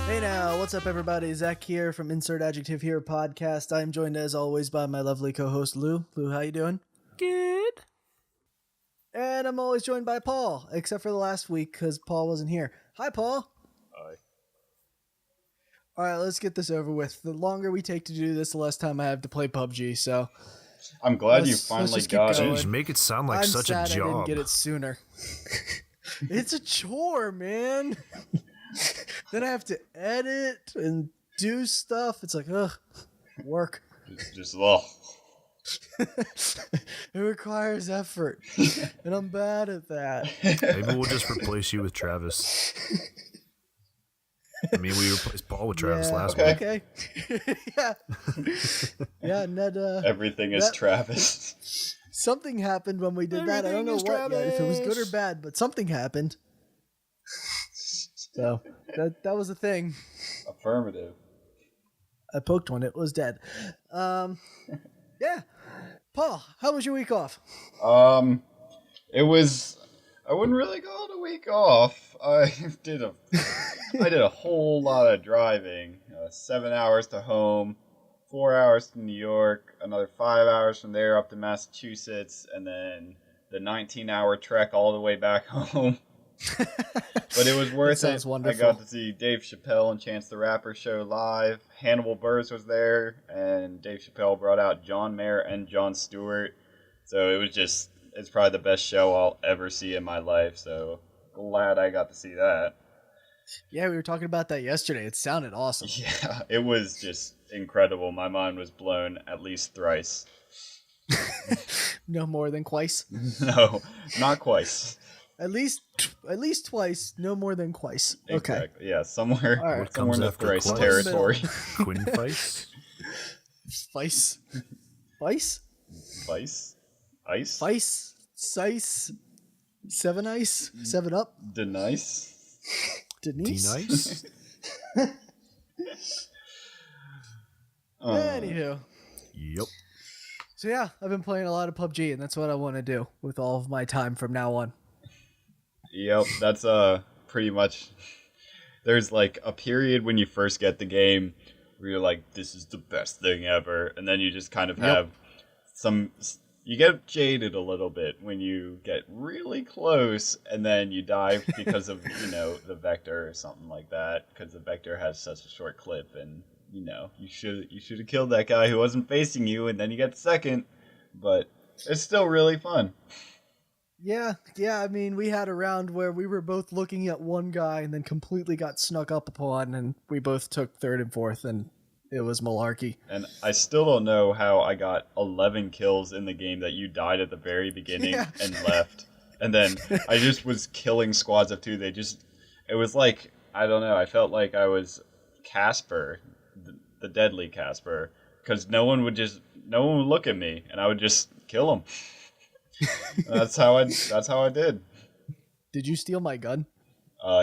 Hey now, what's up everybody? Zach here from Insert Adjective Here podcast. I am joined as always by my lovely co-host Lou. Lou, how you doing? Good. And I'm always joined by Paul, except for the last week because Paul wasn't here. Hi, Paul. Hi. All right, let's get this over with. The longer we take to do this, the less time I have to play PUBG, so... I'm glad you finally got it. Jeez, make it sound like I'm such sad a job. I didn't get it sooner. It's a chore, man. Then I have to edit and do stuff. It's like, ugh, work. Just It requires effort, and I'm bad at that. Maybe we'll just replace you with Travis. I mean, we replaced Paul with Travis last week. Okay. Yeah, Ned. Everything is Travis. Something happened when we did that. I don't know what yet, if it was good or bad, but something happened. So that was a thing. Affirmative. I poked one; it was dead. Yeah. Paul, how was your week off? It was. I wouldn't really call it a week off. I did a whole lot of driving. 7 hours to home, 4 hours to New York, another 5 hours from there up to Massachusetts, and then the 19-hour trek all the way back home. But it was worth it. Wonderful. I got to see Dave Chappelle and Chance the Rapper show live. Hannibal Buress was there, and Dave Chappelle brought out John Mayer and Jon Stewart. So it was just, it's probably the best show I'll ever see in my life. So glad I got to see that. Yeah, we were talking about that yesterday. It sounded awesome. Yeah, it was just incredible. My mind was blown at least thrice. No more than twice. No, not quite. At least twice, no more than twice. Okay. Exactly. Yeah, somewhere, All right. somewhere in the after thrice twice? territory. Quinn Fice? Vice. Vice? Vice? Ice? Vice? Sice? Seven Ice? 7 Up? Denice? Denise? D-Nice? Anywho. Yep. So yeah, I've been playing a lot of PUBG, and that's what I want to do with all of my time from now on. Yep, that's pretty much. There's like a period when you first get the game where you're like, this is the best thing ever, and then you just kind of have you get jaded a little bit when you get really close and then you die because of, the vector or something like that, because the vector has such a short clip, and you should have killed that guy who wasn't facing you, and then you get second, but it's still really fun. Yeah, I mean, we had a round where we were both looking at one guy and then completely got snuck up upon, and we both took third and fourth, and it was malarkey. And I still don't know how I got 11 kills in the game that you died at the very beginning and left. And then I just was killing squads of 2. It was like, I don't know, I felt like I was Casper, the deadly Casper, because no one would look at me, and I would just kill them. That's how I did. Did you steal my gun?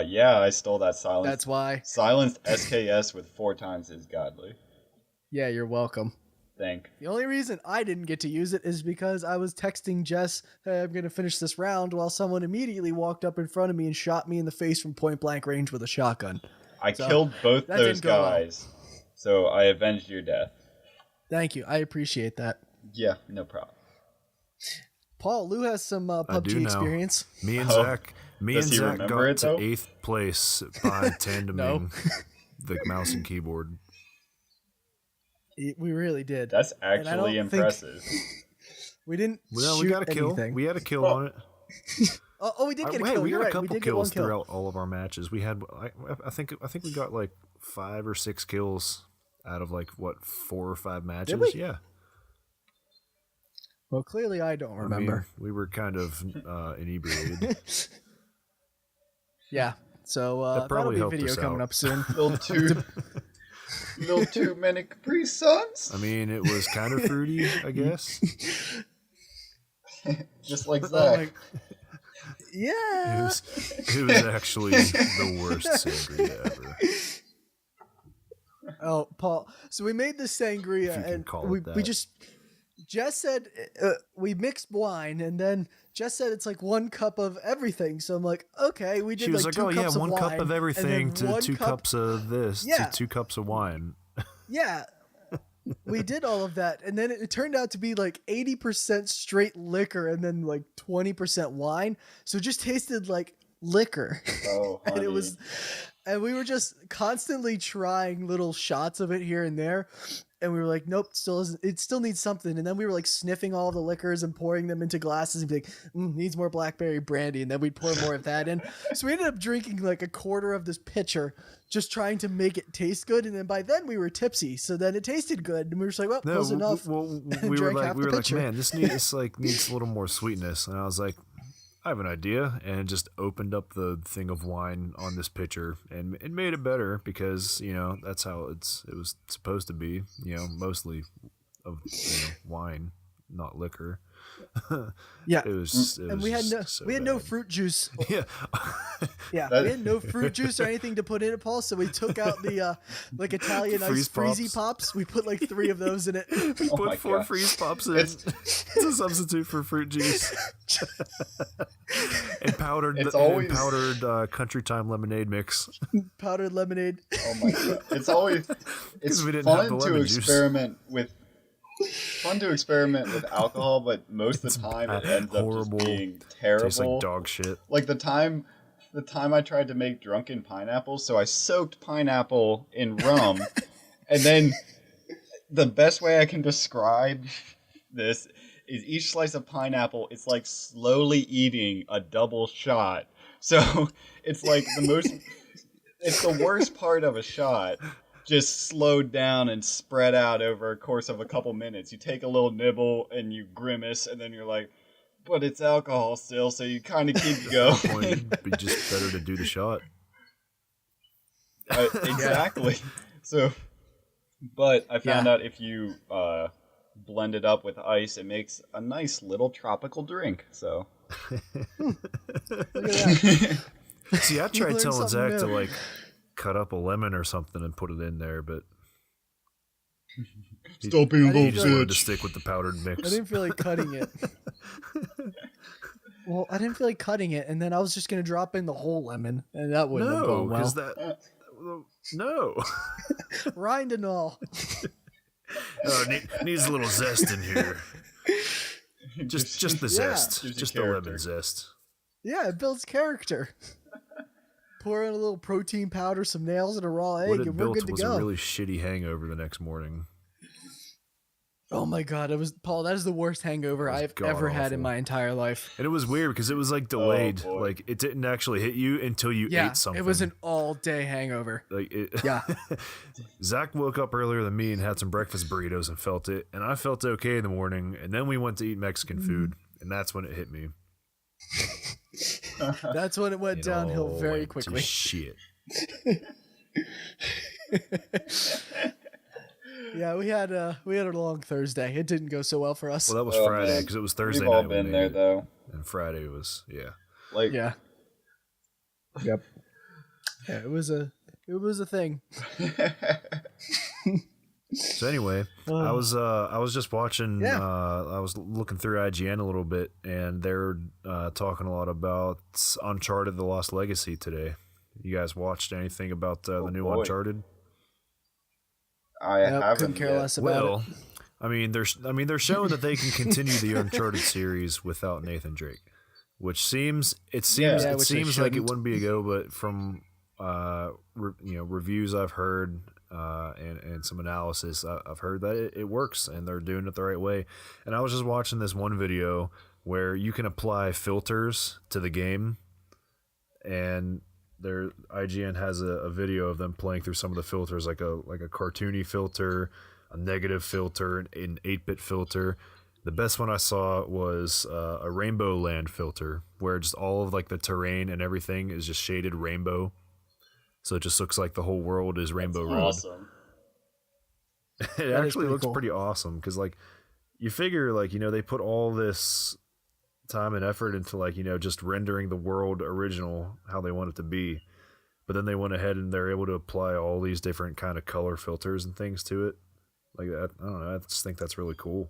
Yeah, I stole that silence. That's why. Silenced SKS with 4 times is godly. Yeah, you're welcome. Thank. The only reason I didn't get to use it is because I was texting Jess, hey, I'm going to finish this round, while someone immediately walked up in front of me and shot me in the face from point blank range with a shotgun. I killed both those guys, so I avenged your death. Thank you. I appreciate that. Yeah, no problem. Paul, Lou has some PUBG experience. Me and Zach got to 8th place by tandeming the mouse and keyboard. We really did. That's actually impressive. We didn't shoot we got a kill. anything. We had a kill on it. We did get a kill. We got You're a couple right. kills throughout all of our matches. We had, I think we got like 5 or 6 kills out of 4 or 5 matches. Did we? Yeah. Well, clearly I don't remember. I mean, we were kind of inebriated. Yeah. So that'll be a video coming up soon. Little too many Capri Suns. I mean, it was kind of fruity, I guess. Just like Zach. Yeah. It was actually the worst sangria ever. Oh, Paul. So we made this sangria, and we just Jess said we mixed wine, and then Jess said it's like 1 cup of everything. So I'm like, okay, we did She was like like, 2 cups of 1 wine, cup of everything and then to 2 cups of this Yeah. to 2 cups of wine. Yeah. We did all of that, and then it turned out to be like 80% straight liquor and then like 20% wine. So it just tasted like liquor. Oh, honey. And we were just constantly trying little shots of it here and there. And we were like, nope, it still needs something. And then we were like sniffing all the liquors and pouring them into glasses and be like, needs more blackberry brandy. And then we'd pour more of that in. So we ended up drinking like a quarter of this pitcher, just trying to make it taste good. And then by then we were tipsy. So then it tasted good. And we were just like, well, close enough. Well, we were like, man, this needs a little more sweetness. And I was like, I have an idea, and just opened up the thing of wine on this pitcher and it made it better because, that's how it was supposed to be, mostly of wine, not liquor. Yeah. And we had no fruit juice. Yeah. Yeah. We had no fruit juice or anything to put in it, Paul. So we took out the like Italian ice freezy pops. We put like 3 of those in it. We put 4 freeze pops in to substitute for fruit juice. And powdered country time lemonade mix. Powdered lemonade. Oh my god. It's fun to experiment with alcohol, but most of the time it ends up just being terrible. Tastes like dog shit. Like the time I tried to make drunken pineapple, so I soaked pineapple in rum, and then the best way I can describe this is each slice of pineapple, it's like slowly eating a double shot. So it's like it's the worst part of a shot, just slowed down and spread out over a course of a couple minutes. You take a little nibble and you grimace, and then you're like, but it's alcohol still, so you kind of keep going. It'd be just better to do the shot. Exactly. So, but I found out if you blend it up with ice, it makes a nice little tropical drink. So, Look at that. see, I tried telling Zach new. to like cut up a lemon or something and put it in there, but stop being a he little just wanted to bitch. stick with the powdered I mix. didn't feel like cutting it. Well, I didn't feel like cutting it, and then I was just gonna drop in the whole lemon, and that wouldn't have No, gone well. because no. Rind and all. Oh, needs a little zest in here. Just the zest. Gives you Just the character. lemon zest. Yeah, it builds character. Pour in a little protein powder, some nails, and a raw egg, What it and we're built good to was go. a really shitty hangover the next morning. Oh my god, it was Paul. That is the worst hangover It was I've ever had in god-awful. my entire life. And it was weird because it was like delayed. boy. Like it didn't actually hit you until you Yeah, ate something. it was an all-day hangover. like it, Yeah. Zach woke up earlier than me and had some breakfast burritos and felt it, and I felt okay in the morning. And then we went to eat Mexican food, and that's when it hit me. That's when it went It downhill all very went to quickly. Shit. Yeah, we had a long Thursday. It didn't go so well for us. Well, that was Oh, Friday man. because it was Thursday We've all night. we been made there it. though. And Friday was Like, yeah. Yep. Yeah, it was a thing. So anyway, I was just watching. Yeah. I was looking through IGN a little bit, and they're talking a lot about Uncharted: The Lost Legacy today. You guys watched anything about the new boy. Uncharted? I haven't couldn't care yet. less about it. I mean, they're showing that they can continue the Uncharted series without Nathan Drake, which seems which like they it shouldn't. wouldn't be a go, but from reviews I've heard and some analysis I've heard that it works and they're doing it the right way. And I was just watching this one video where you can apply filters to the game, and IGN has a video of them playing through some of the filters, like a cartoony filter, a negative filter, an 8-bit filter. The best one I saw was a Rainbow Land filter, where just all of like the terrain and everything is just shaded rainbow, so it just looks like the whole world is Rainbow Road. Awesome. It actually pretty looks cool. pretty awesome because like you figure like they put all this time and effort into like just rendering the world original how they want it to be, but then they went ahead and they're able to apply all these different kind of color filters and things to it like that. I don't know, I just think that's really cool.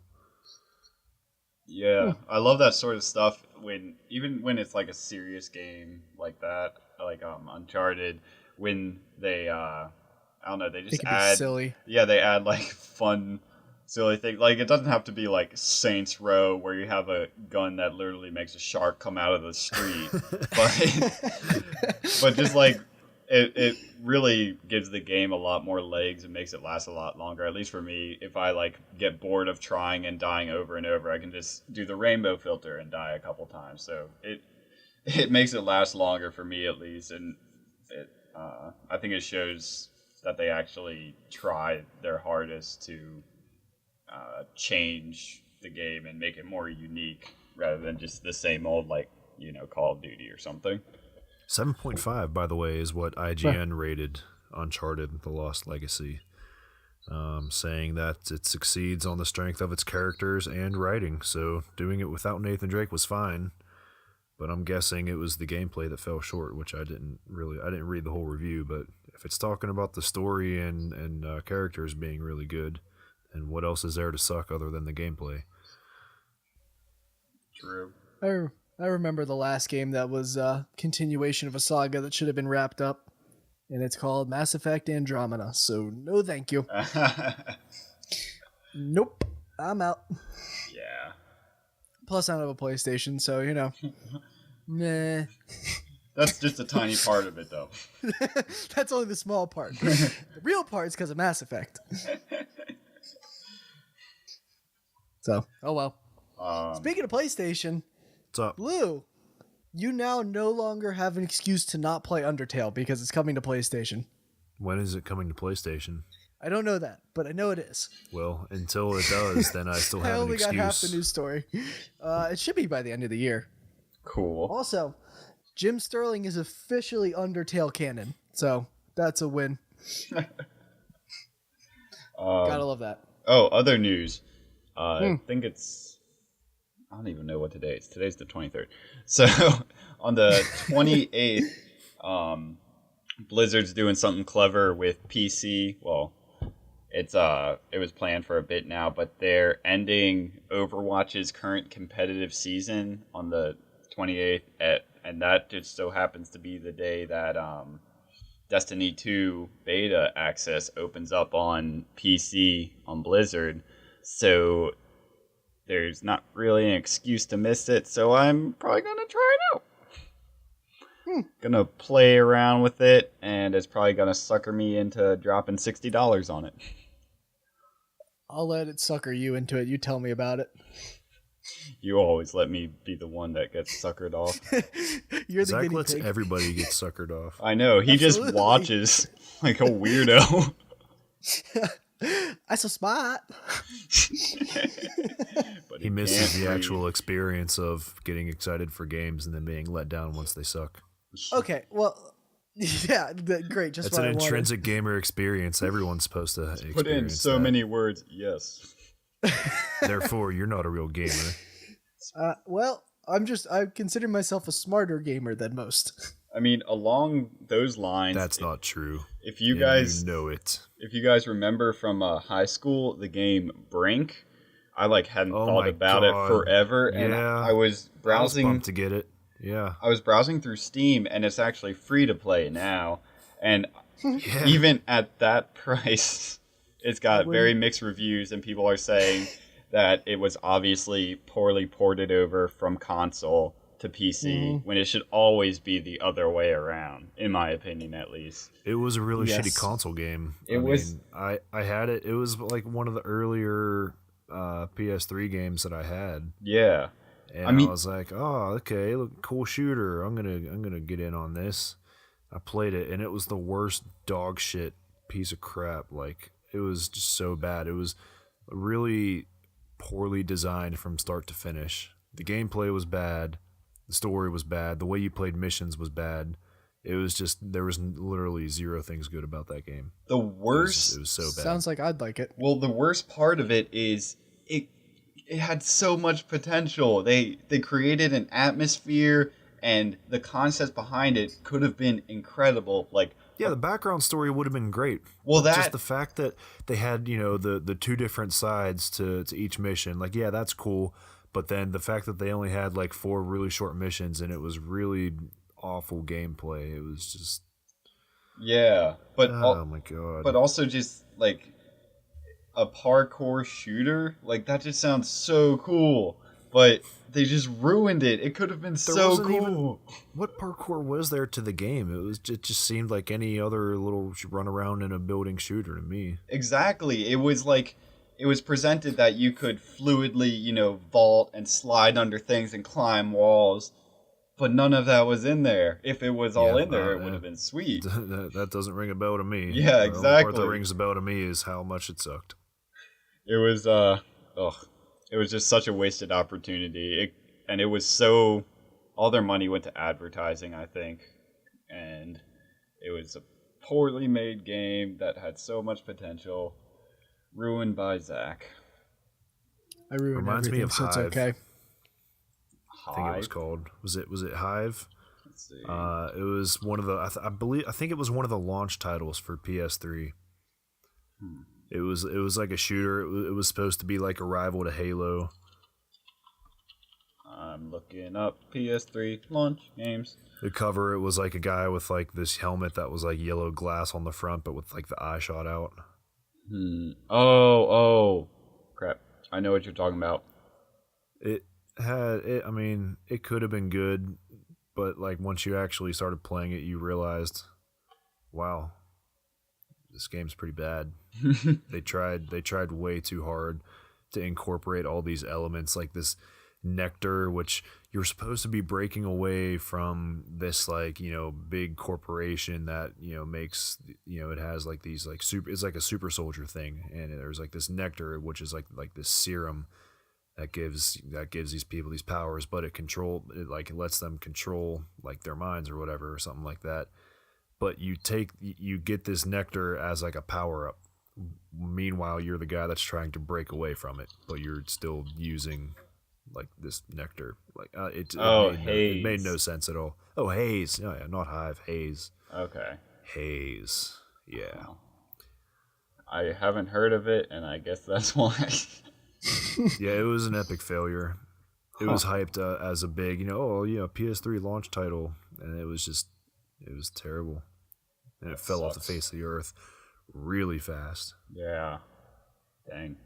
Yeah, I love that sort of stuff when even when it's like a serious game like that, like Uncharted, when they I don't know, they It just can be add silly. yeah, they add like fun silly things. Like it doesn't have to be like Saints Row where you have a gun that literally makes a shark come out of the street. But just like it really gives the game a lot more legs and makes it last a lot longer. At least for me, if I like get bored of trying and dying over and over, I can just do the rainbow filter and die a couple times. So it makes it last longer for me at least, and I think it shows that they actually try their hardest to change the game and make it more unique rather than just the same old like Call of Duty or something. 7.5, by the way, is what IGN rated Uncharted: The Lost Legacy, saying that it succeeds on the strength of its characters and writing. So doing it without Nathan Drake was fine, but I'm guessing it was the gameplay that fell short, which I didn't read the whole review. But if it's talking about the story and characters being really good, and what else is there to suck other than the gameplay? True. I remember the last game that was a continuation of a saga that should have been wrapped up, and it's called Mass Effect Andromeda. So no, thank you. Nope, I'm out. Yeah. Plus, I don't have a PlayStation, so nah. That's just a tiny part of it, though. That's only the small part. The real part is because of Mass Effect. So, oh well. Speaking of PlayStation, What's up? Blue, you now no longer have an excuse to not play Undertale because it's coming to PlayStation. When is it coming to PlayStation? I don't know that, but I know it is. Well, until it does, then I still I have an only excuse. got half the news story. It should be by the end of the year. Cool. Also, Jim Sterling is officially Undertale canon, so that's a win. Gotta love that. Oh, other news. I think it's... I don't even know what today is. Today's the 23rd. So, on the 28th, Blizzard's doing something clever with PC. Well, it was planned for a bit now, but they're ending Overwatch's current competitive season on the 28th, and that just so happens to be the day that Destiny 2 beta access opens up on PC on Blizzard. So there's not really an excuse to miss it, so I'm probably going to try it out. Gonna play around with it, and it's probably gonna sucker me into dropping $60 on it. I'll let it sucker you into it. You tell me about it. You always let me be the one that gets suckered off. You're the Zach guinea lets pig. everybody get suckered off. I know, he Absolutely. just watches like a weirdo. I'm so smart. But He misses can't the read. actual experience of getting excited for games and then being let down once they suck. Okay, well, yeah, great. Just It's what an I wanted. intrinsic gamer experience. Everyone's supposed to experience Put in so that. many words, yes. Therefore, you're not a real gamer. Well, I consider myself a smarter gamer than most. I mean, along those lines, That's not true. if you And guys you know it. if you guys remember from high school, the game Brink, I hadn't Oh thought my about God. it forever, and Yeah. I was I was browsing. pumped to get it. Yeah. I was browsing through Steam, and it's actually free to play now. And Yeah. even at that price, it's got very mixed reviews, and people are saying that it was obviously poorly ported over from console to PC, when it should always be the other way around, in my opinion, at least. It was a really Yes. shitty console game. It was- I had it. It was like one of the earlier PS3 games that I had. Yeah. And I mean- I was like, "Oh, okay, look, cool shooter. I'm gonna get in on this." I played it, and it was the worst dog shit piece of crap. Like, it was just so bad. It was really poorly designed from start to finish. The gameplay was bad. The story was bad. The way you played missions was bad. It was just there was literally zero things good about that game. The worst It was so bad. Sounds like I'd like it. Well, the worst part of it is it had so much potential. They created an atmosphere, and the concept behind it could have been incredible. Yeah, the background story would have been great. Well, But that just the fact that they had, the two different sides to each mission, like, yeah, that's cool. But then the fact that they only had like 4 really short missions and it was really awful gameplay. It was just Yeah, oh my god. but also just like a parkour shooter, like that just sounds so cool. But they just ruined it. It could have been so cool. What parkour was there to the game? It just seemed like any other little run around in a building shooter to me. Exactly. It was like it was presented that you could fluidly, vault and slide under things and climb walls, but none of that was in there. If it was all in there, it would have been sweet. That doesn't ring a bell to me. Yeah, The exactly. only part that rings a bell to me is how much it sucked. It was it was just such a wasted opportunity. And it was so all their money went to advertising, I think. And it was a poorly made game that had so much potential, ruined by Zach. I ruined Reminds me everything, of so it's Hive. okay. I think it was called. Was it Hive? Let's see. It was one of the I think it was one of the launch titles for PS3. It was like a shooter. It was supposed to be like a rival to Halo. I'm looking up PS3 launch games. The cover, it was like a guy with like this helmet that was like yellow glass on the front, but with like the eye shot out. Oh, crap! I know what you're talking about. It I mean, it could have been good, but like once you actually started playing it, you realized, wow, this game's pretty bad. They tried way too hard to incorporate all these elements, like this nectar, which you're supposed to be breaking away from this like big corporation that makes it has like these like it's like a super soldier thing, and there's like this nectar which is like this serum that gives these people these powers, but it lets them control like their minds or whatever or something like that. But you get this nectar as like a power up. Meanwhile, you're the guy that's trying to break away from it, but you're still using like this nectar. Like it made no sense at all. Oh, Haze. No, yeah, not Hive. Haze. Okay. Haze. Yeah. Wow. I haven't heard of it, and I guess that's why. Yeah, it was an epic failure. It was hyped as a big, PS3 launch title, and it was terrible. And it fell off the face of the earth really fast. Yeah. Dang.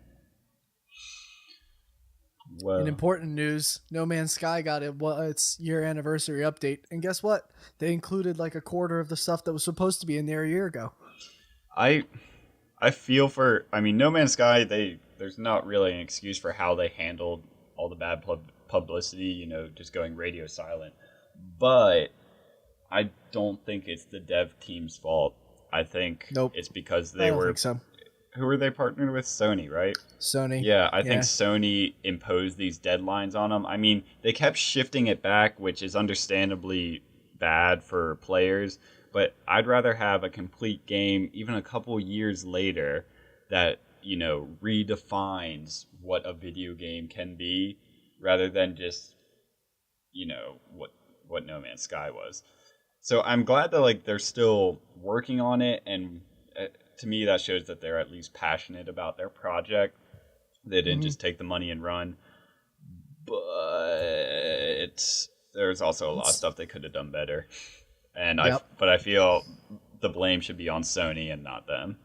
Well, In important news, No Man's Sky got its year anniversary update, and guess what? They included like a quarter of the stuff that was supposed to be in there a year ago. I feel for. I mean, No Man's Sky. There's not really an excuse for how they handled all the bad publicity. Just going radio silent. But I don't think it's the dev team's fault. I think it's because they were. Think so. Who were they partnered with? Sony, right? Sony. Yeah, I think Sony imposed these deadlines on them. I mean, they kept shifting it back, which is understandably bad for players. But I'd rather have a complete game, even a couple years later, that redefines what a video game can be, rather than just what No Man's Sky was. So I'm glad that they're still working on it, and to me that shows that they're at least passionate about their project. They didn't just take the money and run. But there's also a lot of stuff they could have done better. And I feel the blame should be on Sony and not them.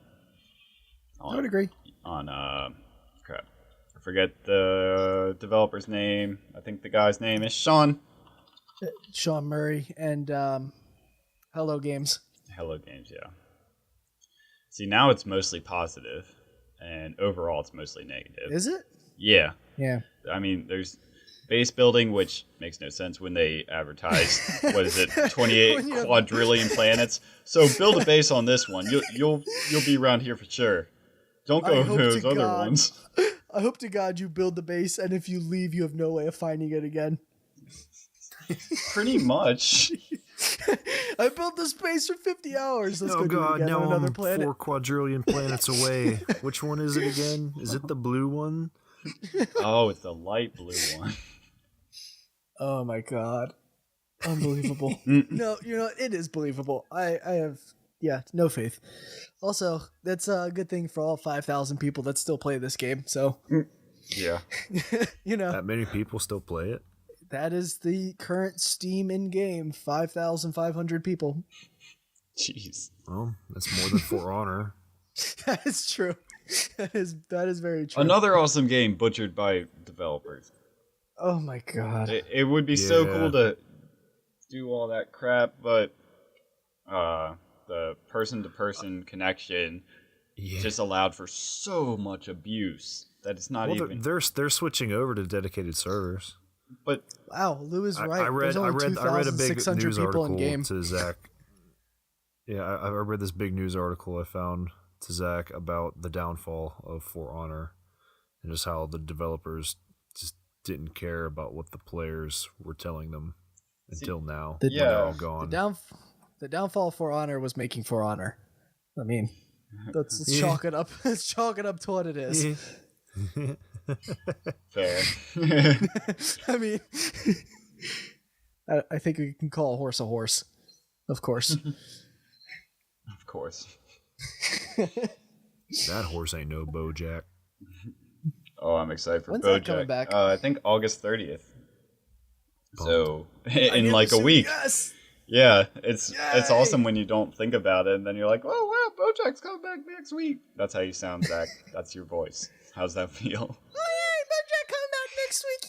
I would agree. Crap. I forget the developer's name. I think the guy's name is Sean Murray and Hello Games. Hello Games, yeah. See, now it's mostly positive, and overall it's mostly negative. Is it? Yeah. Yeah. I mean, there's base building, which makes no sense when they advertise, what is it, 28 quadrillion planets. So build a base on this one. You'll be around here for sure. Don't go to those other ones. I hope to God you build the base, and if you leave, you have no way of finding it again. Pretty much. I built this base for 50 hours. Let's go God, do it again now on another I'm planet. 4 quadrillion planets away. Which one is it again? Is it the blue one? Oh, it's the light blue one. Oh my God. Unbelievable. No, it is believable. I have, no faith. Also, that's a good thing for all 5,000 people that still play this game, so. Yeah. You know, That many people still play it? that is the current Steam in-game, 5,500 people. Jeez. Well, that's more than For Honor. That is true. That is very true. Another awesome game butchered by developers. Oh my god. It would be so Yeah. cool to do all that crap, but the person-to-person connection Yeah. just allowed for so much abuse that it's not Well, even. they're switching over to dedicated servers. But Wow, Lou is right. I read There's only I read a big 2,600 news people in article game. to Zach. Yeah, I read this big news article I found to Zach about the downfall of For Honor and just how the developers just didn't care about what the players were telling them until now. the- when they're all Yeah. gone. The downfall of For Honor was making For Honor. I mean, let's Yeah. chalk it up. Let's chalk it up to what it is. fair. I mean, I think we can call a horse, of course. Of course. That horse ain't no Bojack. Oh, I'm excited for When's BoJack. that coming back? I think August 30th. So I in knew like a soon- week. Yes. Yeah, it's Yay! awesome when you don't think about it, and then you're like, oh wow, BoJack's coming back next week. That's how you sound, Zach. That's your voice. How's that feel? Oh yeah, BoJack coming back next week.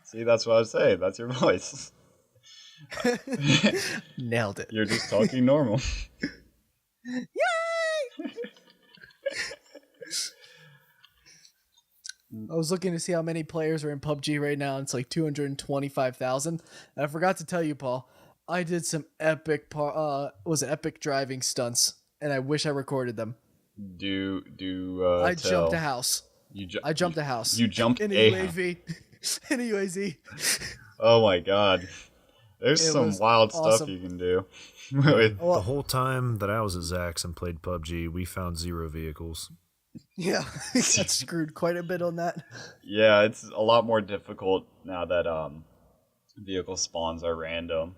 See, that's what I was saying. That's your voice. Yeah. Nailed it. You're just talking normal. Yay! I was looking to see how many players are in PUBG right now. It's like 225,000. And I forgot to tell you, Paul, I did some epic driving stunts, and I wish I recorded them. I I jumped a house. I jumped a house. You jumped in a a UAV. In a UAV. Oh my god. There's It some was wild stuff awesome. you can do. With- The whole time that I was at Zach's and played PUBG, we found 0 vehicles. Yeah, I got screwed quite a bit on that. yeah, it's a lot more difficult now that vehicle spawns are random.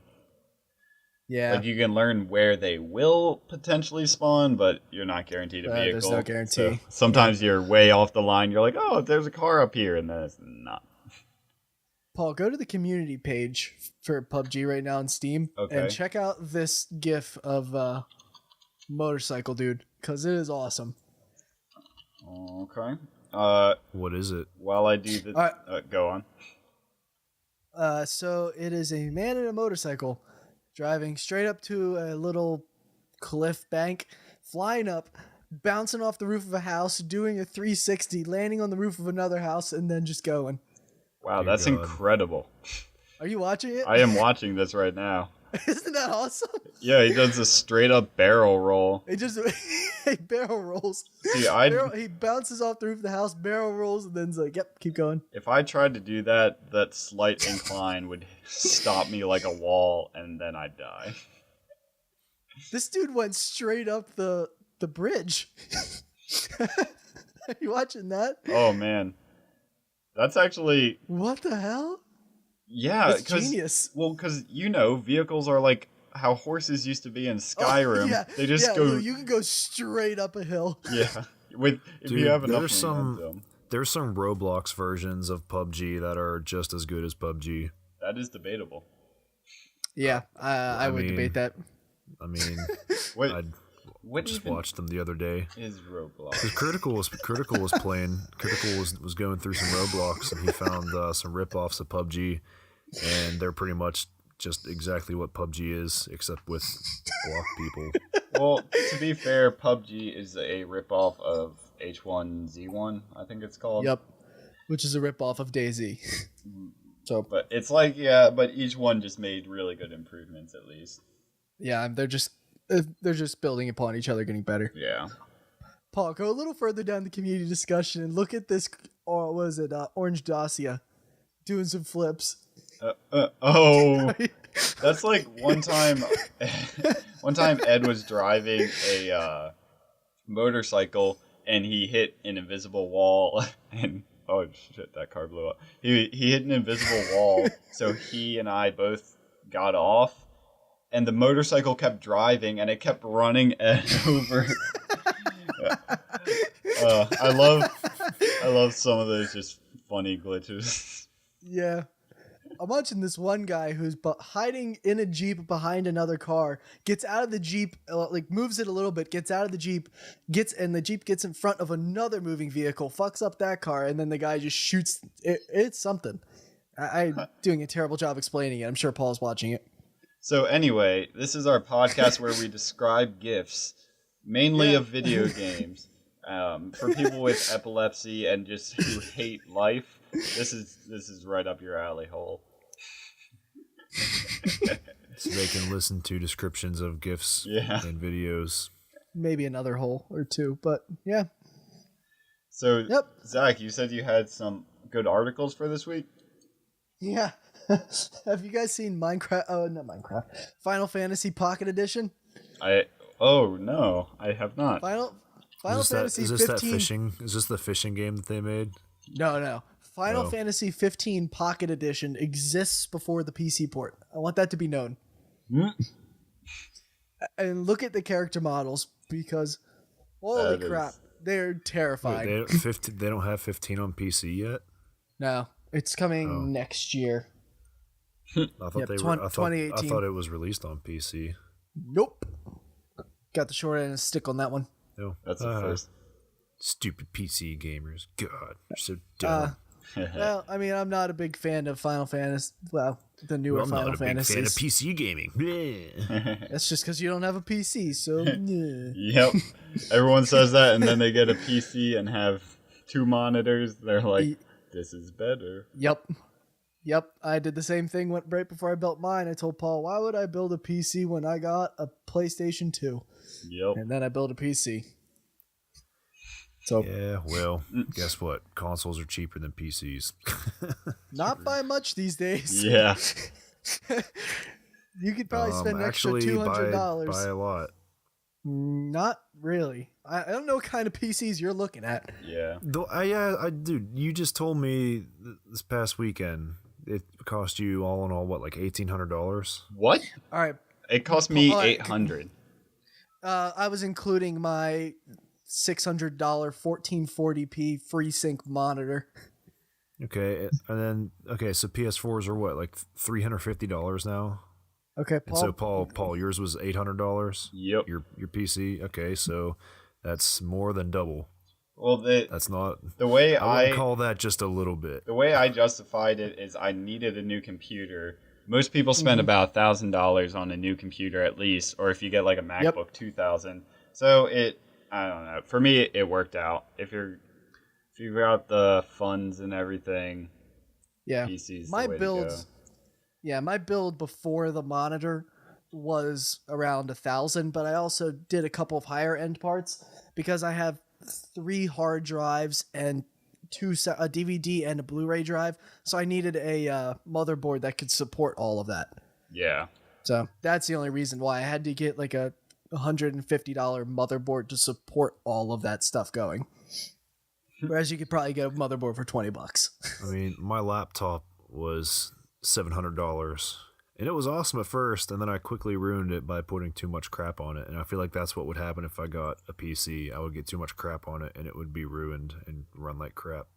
Yeah, Like you can learn where they will potentially spawn, but you're not guaranteed a vehicle. there's no guarantee. So sometimes you're way off the line. You're like, oh, there's a car up here, and then it's not. Paul, go to the community page for PUBG right now on Steam Okay. and check out this GIF of motorcycle dude, because it is awesome. Okay. What is it? While I do the, Alright. go on. So it is a man in a motorcycle driving straight up to a little cliff bank, flying up, bouncing off the roof of a house, doing a 360, landing on the roof of another house, and then just going. Wow, Dear that's God. incredible. Are you watching it? I am watching this right now. Isn't that awesome? Yeah, he does a straight up barrel roll. It just he barrel rolls. See, He bounces off the roof of the house, barrel rolls, and then's like, "Yep, keep going." if I tried to do that, that slight incline would stop me like a wall, and then I'd die. This dude went straight up the bridge. Are you watching that? Oh man, that's actually What the hell? yeah, That's genius. Well, because vehicles are like how horses used to be in Skyrim. Oh, yeah, They just yeah, go. Lou, you can go straight up a hill. Yeah, if Dude, you have enough there's momentum. There's some Roblox versions of PUBG that are just as good as PUBG. That is debatable. Yeah, I would mean, debate that. I mean, What? I What just even watched them the other day. is Roblox? Because Critical was playing. Critical was going through some Roblox, and he found some ripoffs of PUBG, and they're pretty much just exactly what PUBG is, except with block people. Well, to be fair, PUBG is a ripoff of H1Z1, I think it's called. Yep, which is a ripoff of DayZ. So But it's like, yeah, but each one just made really good improvements at least. yeah, they're just building upon each other, getting better. Yeah. Paul, go a little further down the community discussion and look at this. Or was it Orange Dacia doing some flips? Oh, that's like one time Ed was driving a motorcycle and he hit an invisible wall and oh shit, that car blew up. He hit an invisible wall, so he and I both got off. And the motorcycle kept driving, and it kept running Ed over. I love some of those just funny glitches. Yeah. I'm watching this one guy who's hiding in a Jeep behind another car, gets out of the Jeep, like moves it a little bit, gets out of the Jeep, and the Jeep gets in front of another moving vehicle, fucks up that car, and then the guy just shoots. It's something. I'm doing a terrible job explaining it. I'm sure Paul's watching it. So anyway, this is our podcast where we describe GIFs, mainly of video games. For people with epilepsy and just who hate life, this is right up your alley hole. So they can listen to descriptions of GIFs and videos. Maybe another hole or two, but yeah. So, Zach, you said you had some good articles for this week? Yeah. Have you guys seen Minecraft? Oh, not Minecraft. Final Fantasy Pocket Edition? No, I have not. Final Fantasy 15. Is this that fishing? Is this the fishing game that they made? No. Final Fantasy 15 Pocket Edition exists before the PC port. I want that to be known. And look at the character models because, holy crap, they're terrifying. Wait, they don't have 15 on PC yet? No, it's coming next year. I thought 2018. I thought it was released on PC. Nope. Got the short end of the stick on that one. No, that's the first. Stupid PC gamers. God, you're so dumb. Well, I mean, I'm not a big fan of Final Fantasy. Well, the newer Final Fantasies. I'm not a big fan of PC gaming. That's just because you don't have a PC, so... Yep. Everyone says that, and then they get a PC and have 2 monitors. They're like, this is better. Yep. I did the same thing right before I built mine. I told Paul, why would I build a PC when I got a PlayStation 2? Yep. And then I built a PC. So yeah, well, guess what? Consoles are cheaper than PCs. Not by much these days. Yeah. You could probably spend an extra $200. By a lot. Not really. I don't know what kind of PCs you're looking at. Yeah. Dude, you just told me this past weekend it cost you all in all, what, like $1,800? What? All right. It cost me $800. I was including my $600 1440p FreeSync monitor. Okay, and then so PS4s are what, like $350 now? Okay, Paul. And so Paul, yours was $800. Yep. Your PC. Okay, so that's more than double. Well, that's not the way I would call that just a little bit. The way I justified it is I needed a new computer. Most people spend about $1,000 on a new computer at least, or if you get like a MacBook, $2,000. So I don't know. For me, it worked out. If you've got the funds and everything, PC's the way to go. Yeah, my build before the monitor was around $1,000, but I also did a couple of higher end parts because I have 3 hard drives and a DVD and a Blu-ray drive, so I needed a motherboard that could support all of that. Yeah. So that's the only reason why I had to get like a $150 motherboard to support all of that stuff going. Whereas you could probably get a motherboard for $20. I mean, my laptop was $700, and it was awesome at first, and then I quickly ruined it by putting too much crap on it. And I feel like that's what would happen if I got a PC. I would get too much crap on it, and it would be ruined and run like crap.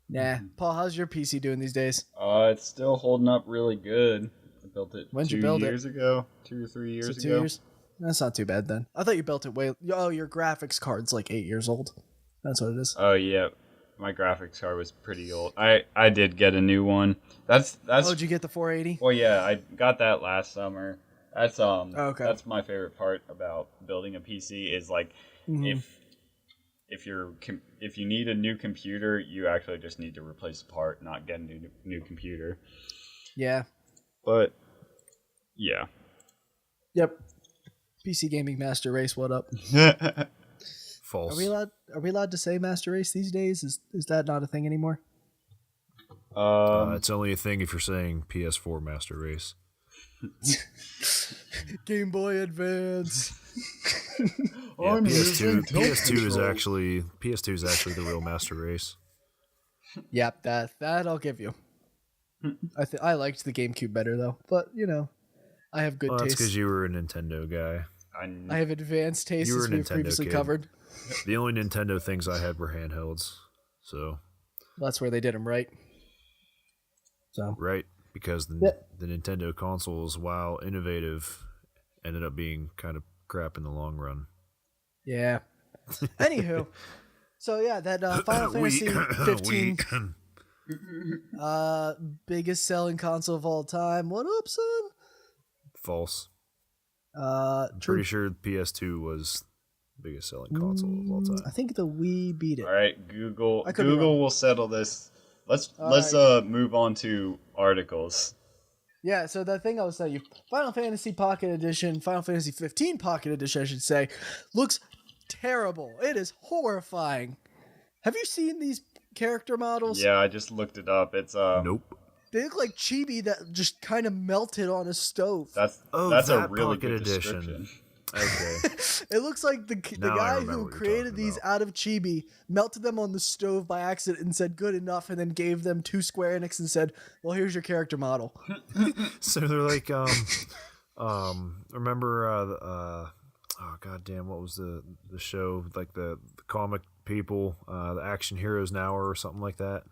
Nah. Paul, how's your PC doing these days? It's still holding up really good. I built it When'd you 2 build years it? ago. 2 or 3 years ago. 2 years? That's not too bad then. I thought you built it your graphics card's like 8 years old. That's what it is. Oh yeah, my graphics card was pretty old. I did get a new one. That's. Oh, did you get the 480? Well, yeah, I got that last summer. That's okay. That's my favorite part about building a PC is like if you need a new computer, you actually just need to replace a part, not get a new computer. Yeah. But yeah. Yep. PC Gaming Master Race, what up? False. Are we allowed to say Master Race these days? Is that not a thing anymore? It's only a thing if you're saying PS4 Master Race. Game Boy Advance. Yeah, PS2 is actually the real Master Race. Yep, that I'll give you. I liked the GameCube better though, but I have good taste. That's because you were a Nintendo guy. I have advanced taste, as we've previously covered. The only Nintendo things I had were handhelds, so That's where they did them right. So Right, because the, Yeah. the Nintendo consoles, while innovative, ended up being kind of crap in the long run. yeah. Anywho, so yeah, that Final Fantasy 15 biggest selling console of all time. What up, son? False. True. Pretty sure PS2 was the biggest selling console of all time. I think the Wii beat it. All right, Google. I could be wrong. Google will settle this. Let's move on to articles. Yeah, so the thing I was saying, Final Fantasy Pocket Edition, Final Fantasy 15 Pocket Edition, I should say, looks terrible. It is horrifying. Have you seen these character models? Yeah, I just looked it up. It's Nope. They look like chibi that just kind of melted on a stove. That's that a really Pocket good Edition. description. Okay. It looks like the Now I guy remember who what you're created talking these about. out of chibi melted them on the stove by accident and said good enough, and then gave them to Square Enix and said, well, here's your character model. So they're like, remember, oh goddamn, what was the show, like the comic people, the Action Heroes Now or something like that,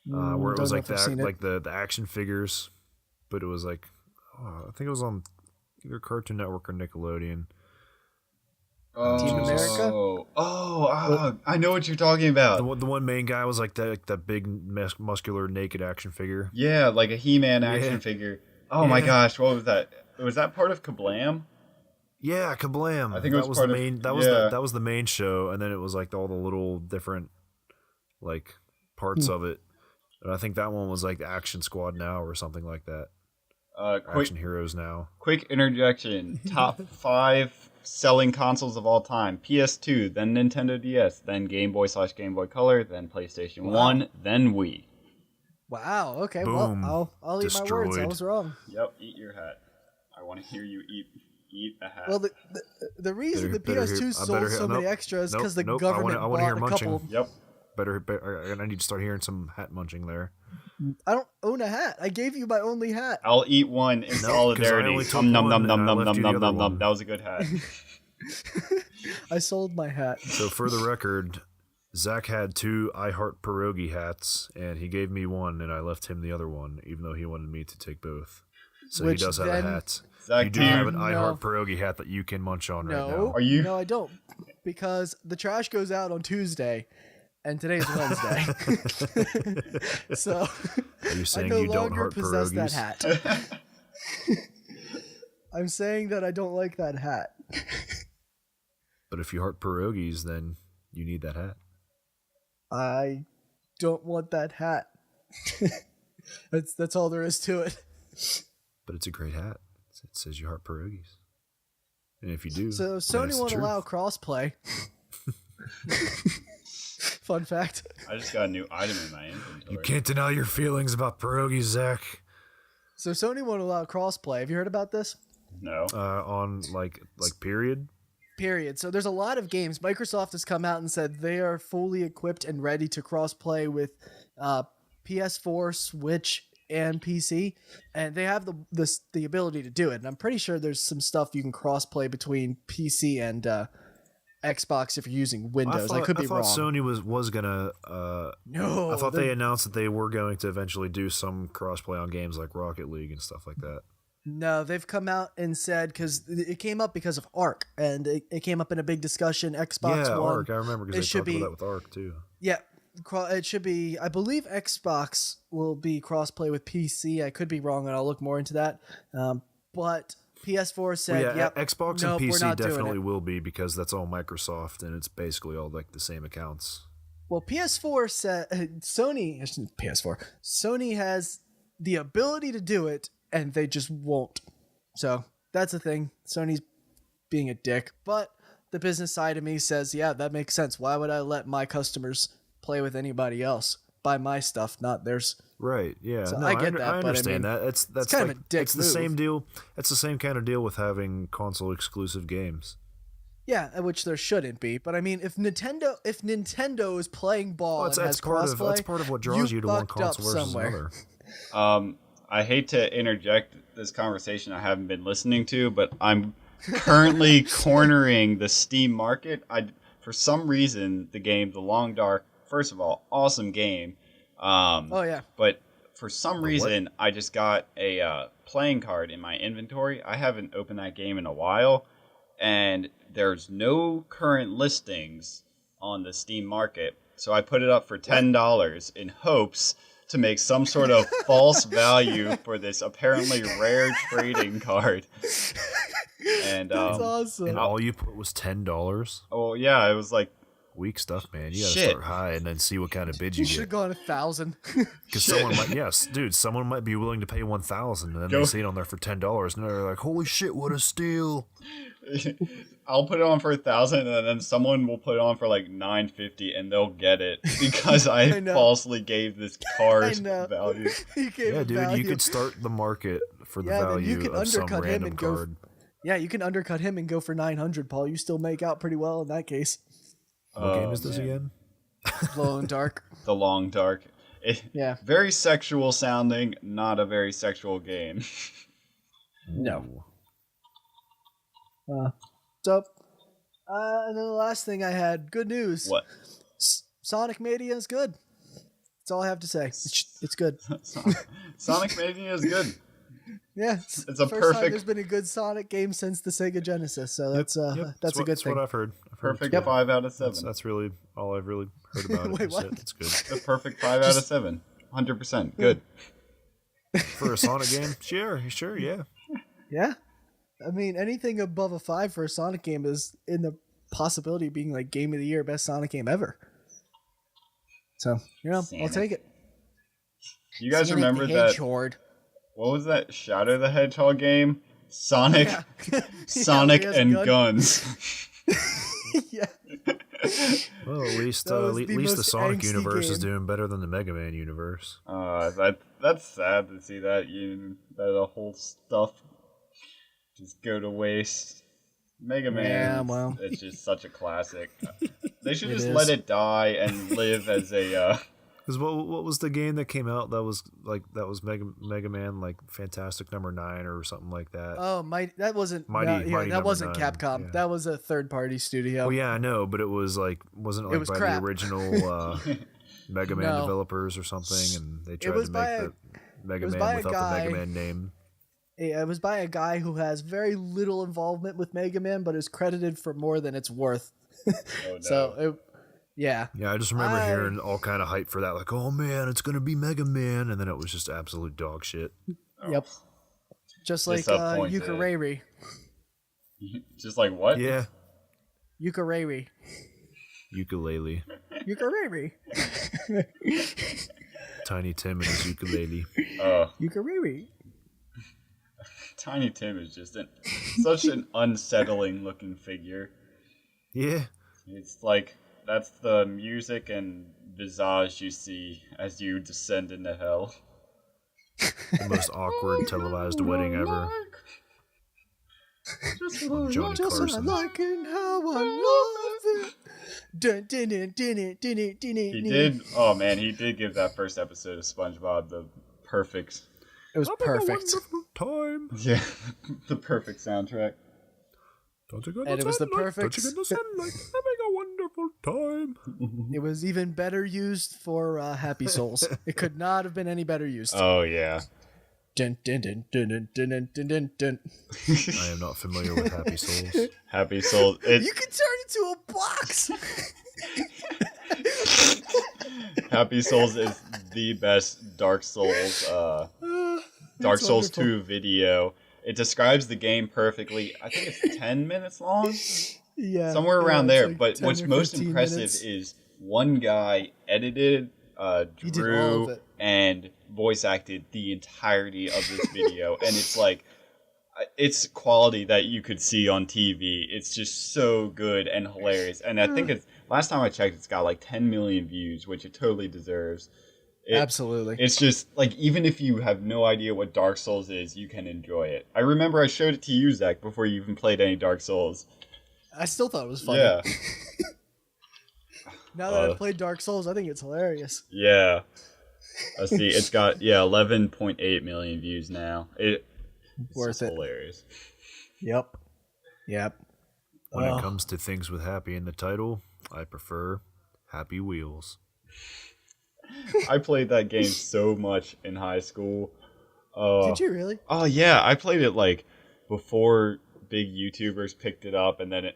where it Don't was know like if I've seen it. like the action figures, but it was like, I think it was on either Cartoon Network or Nickelodeon. Team America? I know what you're talking about. The one main guy was like that big muscular naked action figure. Yeah, like a He-Man action figure. Oh my gosh, what was that? Was that part of Kablam? Yeah, Kablam. I think it was that part the of- main. yeah. That was the main show, and then it was like all the little different like parts of it. And I think that one was like Action Squad Now or something like that. Quick Action Heroes Now. interjection. Top 5 selling consoles of all time. PS2, then Nintendo DS, then Game Boy/Game Boy Color, then PlayStation 1, then Wii. Wow, okay, Boom. well, I'll eat my words. I Destroyed. was wrong. Yep, eat your hat. I want to hear you eat a hat. Well, the reason the Better PS2 hear- I sold better so hear- many nope, extras nope, because the nope, government I wanna hear bought a couple. munching. Yep. I need to start hearing some hat munching there. I don't own a hat. I gave you my only hat. I'll eat one in 'cause I solidarity. only took Nom one nom nom and I nom left nom you the nom other nom nom. one. That was a good hat. I sold my hat. So for the record, Zach had 2 I Heart Pierogi hats, and he gave me one, and I left him the other one, even though he wanted me to take both. So Which he does have then- a hat. Zach, You do do you- have an I No. Heart Pierogi hat that you can munch on right No, now. Are you- No, I don't, because the trash goes out on Tuesday, and today's Wednesday. So Are you I saying no you don't longer heart possess that pierogies? hat. I'm saying that I don't like that hat. But if you heart pierogies, then you need that hat. I don't want that hat. That's all there is to it. But it's a great hat. It says you heart pierogies. And if you do, So then Sony it's the won't truth. allow crossplay. Fun fact. I just got a new item in my inventory. You can't deny your feelings about pierogies, Zach. So Sony won't allow crossplay. Have you heard about this? No. On like period. Period. So there's a lot of games. Microsoft has come out and said they are fully equipped and ready to crossplay with PS4, Switch, and PC, and they have the ability to do it. And I'm pretty sure there's some stuff you can crossplay between PC and Xbox if you're using Windows. I could be thought wrong. Sony was gonna. No, I thought they announced that they were going to eventually do some crossplay on games like Rocket League and stuff like that. No, they've come out and said, because it came up because of Arc, and it came up in a big discussion. Xbox Yeah, One. Arc. I remember it because they should talked be- about that with Arc too. Yeah, it should be. I believe Xbox will be crossplay with PC. I could be wrong, and I'll look more into that. But PS4 said, Well, yeah, "Yep, Xbox nope, and we're PC not doing definitely it." will be because that's all Microsoft and it's basically all like the same accounts. Well, PS4 said Sony has the ability to do it, and they just won't. So that's the thing. Sony's being a dick, but the business side of me says, yeah, that makes sense. Why would I let my customers play with anybody else? Buy my stuff, not theirs. Right. Yeah. So no, I get that, I but I understand mean, that. That's kind of like, a dick It's the move. same deal. It's the same kind of deal with having console exclusive games. Yeah, which there shouldn't be. But I mean, if Nintendo is playing ball and has crossplay, that's part of what draws you to one fucked up console versus somewhere. I hate to interject this conversation I haven't been listening to, but I'm currently cornering the Steam market. For some reason, the game The Long Dark first of all, awesome game. Oh yeah. But for some what? reason, I just got a playing card in my inventory. I haven't opened that game in a while, and there's no current listings on the Steam market. So I put it up for $10 in hopes to make some sort of false value for this apparently rare trading card. And That's awesome. And all you put was $10. oh yeah, it was like Weak stuff, man. You gotta Shit. start high and then see what kind of bid You you should have get. gone 1,000. Because someone might, yes, dude, someone might be willing to pay 1,000, and then Go. they see it on there for $10, and they're like, "Holy shit, what a steal!" I'll put it on for 1,000, and then someone will put it on for like $9.50, and they'll get it because I know. falsely gave this I card know. value. You gave Yeah, it dude, value. you could start the market for the Yeah, then you value can of some undercut him random and go. card. Yeah, you can undercut him and go for 900, Paul. You still make out pretty well in that case. What game is this man. again? Glow and dark. The Long Dark. Yeah. Very sexual sounding, not a very sexual game. No. Ooh. So, and then the last thing I had, good news. What? Sonic Mania is good. That's all I have to say. It's good. Sonic Mania is good. Yeah, It's a first time perfect- there's been a good Sonic game since the Sega Genesis, so that's Yep, that's a good that's thing. what I've heard. I've heard Perfect it's good. 5 out of 7. That's really all I've really heard about it. Wait, That's what? it. It's good. The perfect 5 out of 7. 100%. Good. For a Sonic game? Sure, yeah. Yeah, I mean anything above a 5 for a Sonic game is in the possibility of being like Game of the Year, best Sonic game ever. So I'll Sonic. take it. You guys Sonic remember the that? Hedgehog. What was that Shadow the Hedgehog game? Sonic, Yeah. Sonic Yeah, he has a and gun. guns. Yeah. Well, at least That was at the least the most Sonic angsty universe is game. doing better than the Mega Man universe. That's sad to see that the whole stuff just go to waste. Mega Man, Yeah, well. it's just such a classic. They should It just is. let it die and live as a. Because what was the game that came out that was Mega Man like Fantastic Number 9 or something like that? Oh, that wasn't Mighty that Number wasn't 9, Capcom. yeah. That was a third-party studio. Well, yeah, I know, but it was like wasn't it like was by crap. the original Mega Man No. developers or something, and they tried was to by make a- the Mega was Man by a without guy- the Mega Man name. Yeah, it was by a guy who has very little involvement with Mega Man, but is credited for more than it's worth. Oh no! So, yeah. Yeah, I just remember I- hearing all kind of hype for that, like, oh man, it's gonna be Mega Man, and then it was just absolute dog shit. Yep. Just like Disappointed. Ukulele. Just like what? Yeah, Ukulele. ukulele, Ukulele. Tiny Tim and his ukulele. Ukulele. Tiny Tim is just such an unsettling looking figure. Yeah, It's like that's the music and visage you see as you descend into hell. the most awkward televised wedding ever. From Johnny Just Carson. like it how I love it. Dun, dun, dun, dun, dun, dun, dun, dun, He dun. did. Oh man, he did give that first episode of SpongeBob the perfect. It was perfect. Time. Yeah, the perfect soundtrack. Don't you get And the it was the sunlight? perfect- Don't you get the sunlight? Having a wonderful time. It was even better used for Happy Souls. It could not have been any better used. Oh yeah. Dun, dun, dun, dun, dun, dun, dun, dun, dun. I am not familiar with Happy Souls. Happy Soul. You can turn into a box. Happy Souls is the best Dark Souls. Dark Souls 2 video. It describes the game perfectly. I think it's 10 minutes long. Yeah, Somewhere around it's there. like But 10 what's or most 15 impressive minutes. is one guy edited, He did all drew, of it. and voice acted the entirety of this video. And it's like, it's quality that you could see on TV. It's just so good and hilarious. And I think it's, last time I checked, it's got like 10 million views, which it totally deserves. Absolutely. It's just like, even if you have no idea what Dark Souls is, you can enjoy it. I remember I showed it to you, Zach, before you even played any Dark Souls. I still thought it was funny. Yeah. Now that I've played Dark Souls, I think it's hilarious. Yeah. Let's see. It's got 11.8 million views now. It's Worth just it. hilarious. Yep. Yep. When it comes to things with happy in the title, I prefer Happy Wheels. I played that game so much in high school. Did you really? Oh yeah, I played it like before big YouTubers picked it up, and then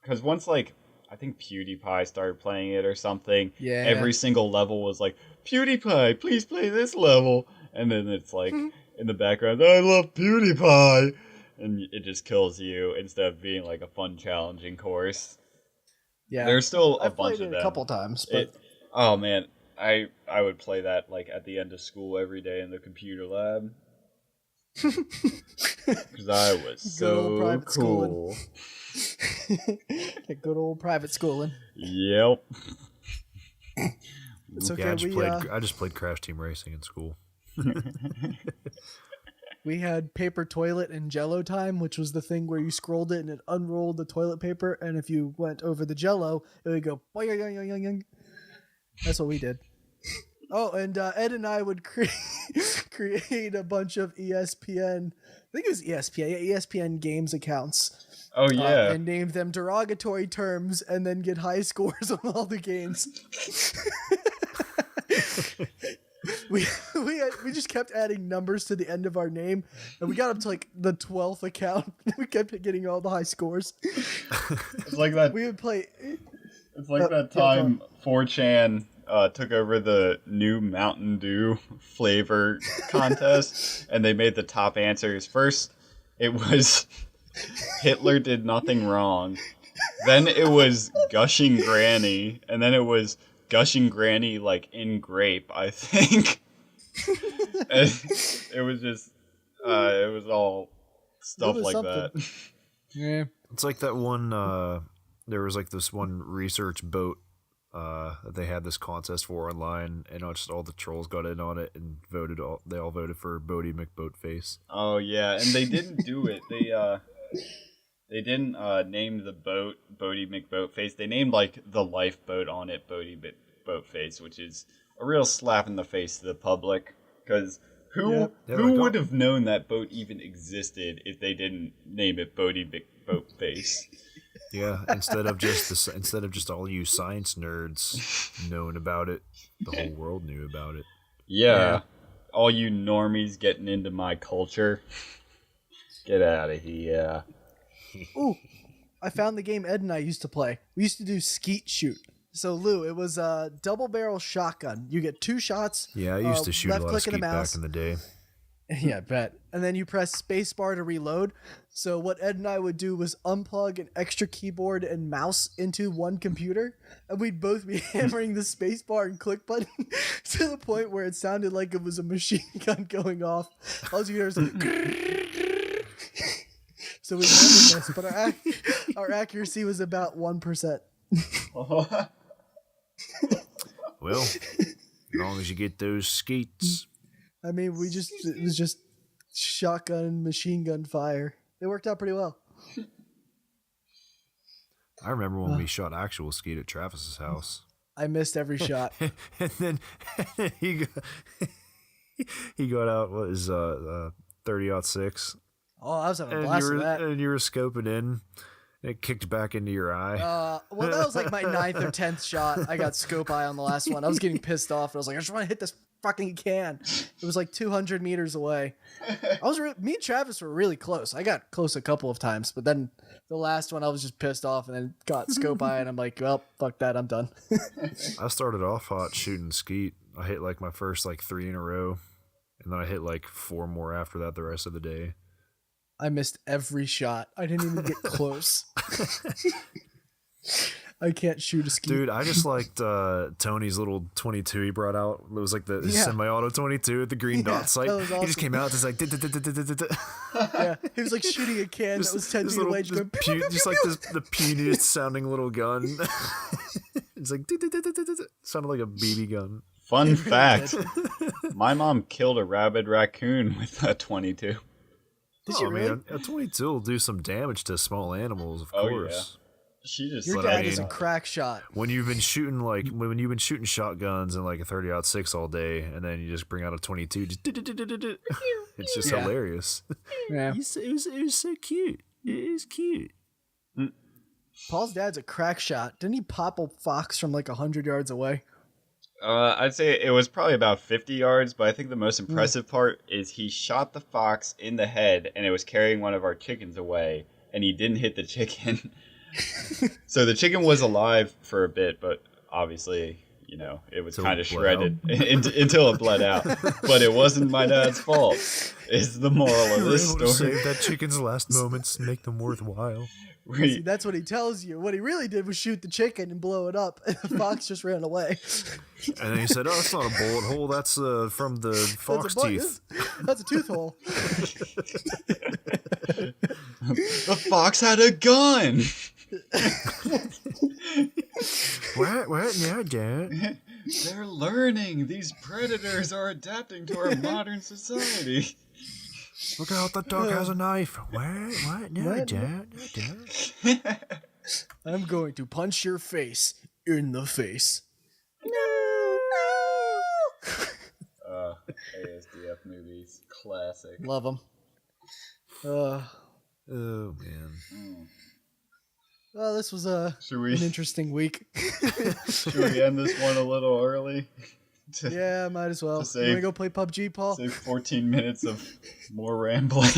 because once like I think PewDiePie started playing it or something. Yeah. Every single level was like, PewDiePie, please play this level, and then it's like in the background, I love PewDiePie, and it just kills you instead of being like a fun, challenging course. Yeah, There's still a I've bunch played of it them. a couple times, but Oh man, I would play that like at the end of school every day in the computer lab. Because I was so cool. Good old private schooling. Yep. It's okay. Yeah, I just played Crash Team Racing in school. We had paper toilet and Jello time, which was the thing where you scrolled it and it unrolled the toilet paper, and if you went over the Jello, it would go boing. That's what we did. Oh, and Ed and I would create a bunch of ESPN. I think it was ESPN games accounts. Oh yeah. And name them derogatory terms, and then get high scores on all the games. We just kept adding numbers to the end of our name, and we got up to like the 12th account. We kept getting all the high scores. It's like that. We would play. It's like that time 4chan took over the new Mountain Dew flavor contest, and they made the top answers. First, it was Hitler did nothing wrong. Then it was Gushing Granny, and then it was Gushing Granny like in grape, I think. And it was just, it was all stuff like that. Yeah. It's like that one, there was like this one research boat that they had this contest for online, and just all the trolls got in on it and they all voted for Bodie McBoatface. Oh yeah, and they didn't do it. They didn't name the boat Bodie McBoatface. They named like the lifeboat on it Bodie McBoatface, which is a real slap in the face to the public. Because who would have known that boat even existed if they didn't name it Bodie McBoatface? Yeah, instead of just all you science nerds knowing about it, the whole world knew about it. Yeah. All you normies getting into my culture, get out of here. Ooh, I found the game Ed and I used to play. We used to do skeet shoot. So Lou, it was a double barrel shotgun. You get 2 shots. Yeah, I used to shoot a lot of skeet back in the day. Yeah, I bet. And then you press spacebar to reload. So what Ed and I would do was unplug an extra keyboard and mouse into one computer, and we'd both be hammering the spacebar and click button to the point where it sounded like it was a machine gun going off. All you hear is like, so we never missed, but our accuracy was about 1%. Well, as long as you get those skeets. I mean, it was just shotgun, machine gun fire. It worked out pretty well. I remember when we shot actual skeet at Travis's house. I missed every shot. And then he got out, what is 30-06? Oh, I was having a blast with that. And you were scoping in. It kicked back into your eye. Well, that was like my 9th or 10th shot. I got scope eye on the last one. I was getting pissed off. I was like, I just want to hit this fucking can. It was like 200 meters away. Me and Travis were really close. I got close a couple of times, but then the last one I was just pissed off and then got scope eye, and I'm like, well, fuck that, I'm done. I started off hot shooting skeet. I hit like my first like 3 in a row, and then I hit like 4 more after that the rest of the day. I missed every shot. I didn't even get close. I can't shoot a skeet. Dude, I just liked Tony's little 22 he brought out. It was like the semi-auto 22 at the green dot sight. Awesome. He just came out just like... Yeah, he was like shooting a can that was 10 feet away. Just like the puniest sounding little gun. It's like... Sounded like a BB gun. Fun fact. My mom killed a rabid raccoon with a 22. Did you really? Man, a 22 will do some damage to small animals, of course. Yeah. Your dad is a crack shot. When you've been shooting shotguns and like a 30-06 all day, and then you just bring out a 22, it's just hilarious. Yeah, it was so cute. It was cute. Paul's dad's a crack shot. Didn't he pop a fox from like 100 yards away? I'd say it was probably about 50 yards, but I think the most impressive part is he shot the fox in the head, and it was carrying one of our chickens away, and he didn't hit the chicken. So the chicken was alive for a bit, but obviously, it was kind of shredded until it bled out. But it wasn't my dad's fault. Is the moral of this story. To save that chicken's last moments, make them worthwhile. See, that's what he tells you. What he really did was shoot the chicken and blow it up, and the fox just ran away. And then he said, "Oh, it's not a bullet hole. That's from the fox teeth. That's a tooth hole." The fox had a gun. What? No, Dad. They're learning. These predators are adapting to our modern society. Look out, the dog has a knife. What? No, Dad. No, Dad. I'm going to punch your face in the face. No. ASDF movies. Classic. Love them. Oh, man. Well, this was an interesting week. Should we end this one a little early? Yeah, might as well. You want to go play PUBG, Paul? Save 14 minutes of more rambling.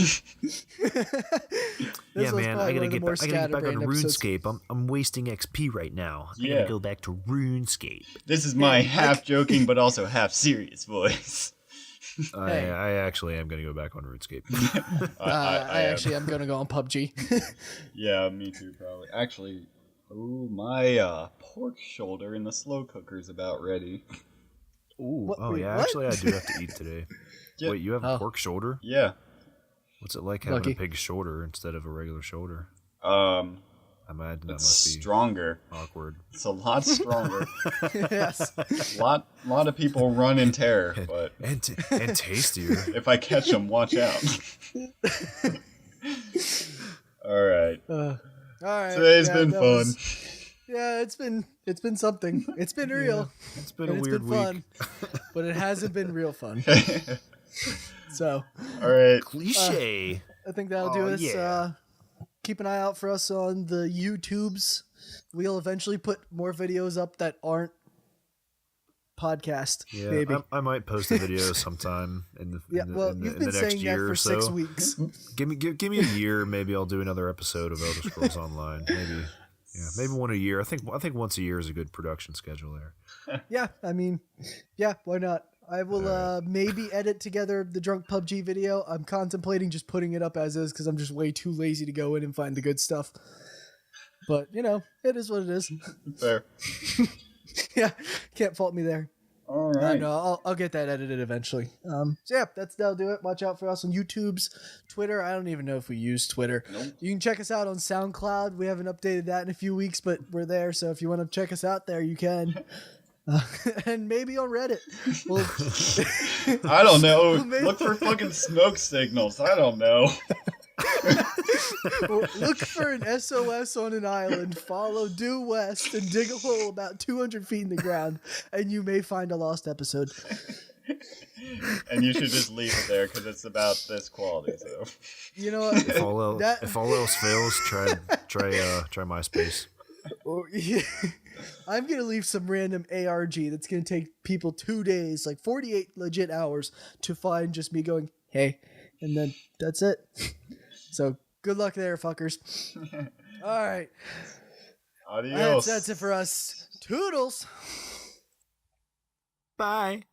Yeah, man, I gotta get back on RuneScape. I'm wasting XP right now. I gotta go back to RuneScape. This is my half joking but also half serious voice. I actually am gonna go back on RuneScape. I actually am gonna go on PUBG. Yeah, me too, probably. Actually, my pork shoulder in the slow cooker's about ready. Ooh, actually, I do have to eat today. Yeah. Wait, you have a pork shoulder? Yeah. What's it like having a pig shoulder instead of a regular shoulder? I imagine that must be stronger. Awkward. It's a lot stronger. Yes. Lot of people run in terror, but and tastier. If I catch them, watch out. All right. All right. Today's been fun. Yeah, it's been something. It's been real. Yeah, it's been a weird week. Fun, but it hasn't been real fun. So, all right. Cliche. I think that'll do us. Yeah. Keep an eye out for us on the YouTubes. We'll eventually put more videos up that aren't podcast. Yeah, maybe. I might post a video sometime in the next year or so. 6 weeks. Give me a year. Maybe I'll do another episode of Elder Scrolls Online. Maybe one a year. I think once a year is a good production schedule there. Yeah, I mean, why not? I will maybe edit together the drunk PUBG video. I'm contemplating just putting it up as is because I'm just way too lazy to go in and find the good stuff. But, it is what it is. Fair. Yeah, can't fault me there. All right. No, I'll get that edited eventually. That'll do it. Watch out for us on YouTube's, Twitter. I don't even know if we use Twitter. Nope. You can check us out on SoundCloud. We haven't updated that in a few weeks, but we're there. So if you want to check us out there, you can. And maybe on Reddit. I don't know. Look for fucking smoke signals. I don't know. Look for an SOS on an island, follow due west, and dig a hole about 200 feet in the ground, and you may find a lost episode. And you should just leave it there because it's about this quality. So you know what? If all else fails, try MySpace. I'm gonna leave some random ARG that's gonna take people 2 days, like 48 legit hours, to find just me going, hey, and then that's it. So good luck there, fuckers. All right. Adios. That's it for us. Toodles. Bye.